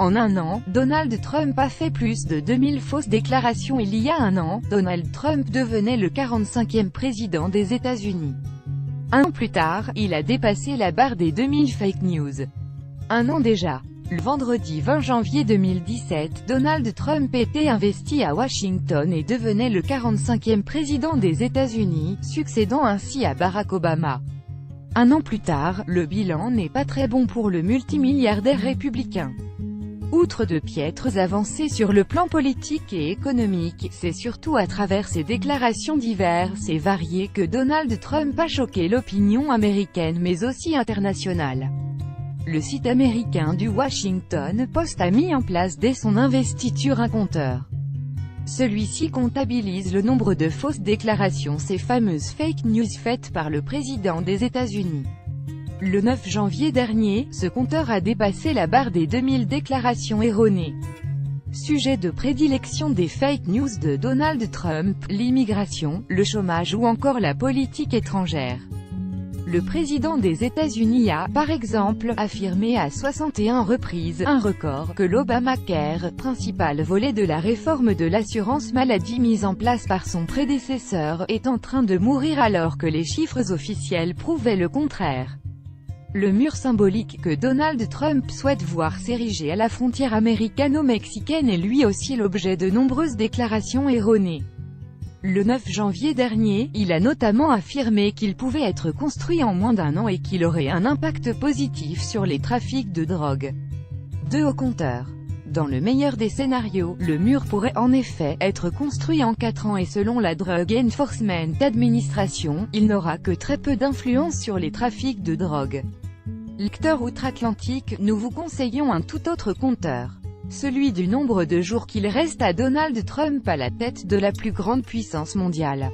En un an, Donald Trump a fait plus de 2000 fausses déclarations. Il y a un an, Donald Trump devenait le 45e président des États-Unis. Un an plus tard, il a dépassé la barre des 2000 fake news. Un an déjà. Le vendredi 20 janvier 2017, Donald Trump était investi à Washington et devenait le 45e président des États-Unis, succédant ainsi à Barack Obama. Un an plus tard, le bilan n'est pas très bon pour le multimilliardaire républicain. Outre de piètres avancées sur le plan politique et économique, c'est surtout à travers ses déclarations diverses et variées que Donald Trump a choqué l'opinion américaine mais aussi internationale. Le site américain du Washington Post a mis en place dès son investiture un compteur. Celui-ci comptabilise le nombre de fausses déclarations, ces fameuses fake news faites par le président des États-Unis. Le 9 janvier dernier, ce compteur a dépassé la barre des 2000 déclarations erronées. Sujet de prédilection des fake news de Donald Trump, l'immigration, le chômage ou encore la politique étrangère. Le président des États-Unis a, par exemple, affirmé à 61 reprises, un record, que l'Obamacare, principal volet de la réforme de l'assurance maladie mise en place par son prédécesseur, est en train de mourir alors que les chiffres officiels prouvaient le contraire. Le mur symbolique que Donald Trump souhaite voir s'ériger à la frontière américano-mexicaine est lui aussi l'objet de nombreuses déclarations erronées. Le 9 janvier dernier, il a notamment affirmé qu'il pouvait être construit en moins d'un an et qu'il aurait un impact positif sur les trafics de drogue. 2 au compteur. Dans le meilleur des scénarios, le mur pourrait en effet être construit en 4 ans et selon la Drug Enforcement Administration, il n'aura que très peu d'influence sur les trafics de drogue. Lecteurs outre-Atlantique, nous vous conseillons un tout autre compteur. Celui du nombre de jours qu'il reste à Donald Trump à la tête de la plus grande puissance mondiale.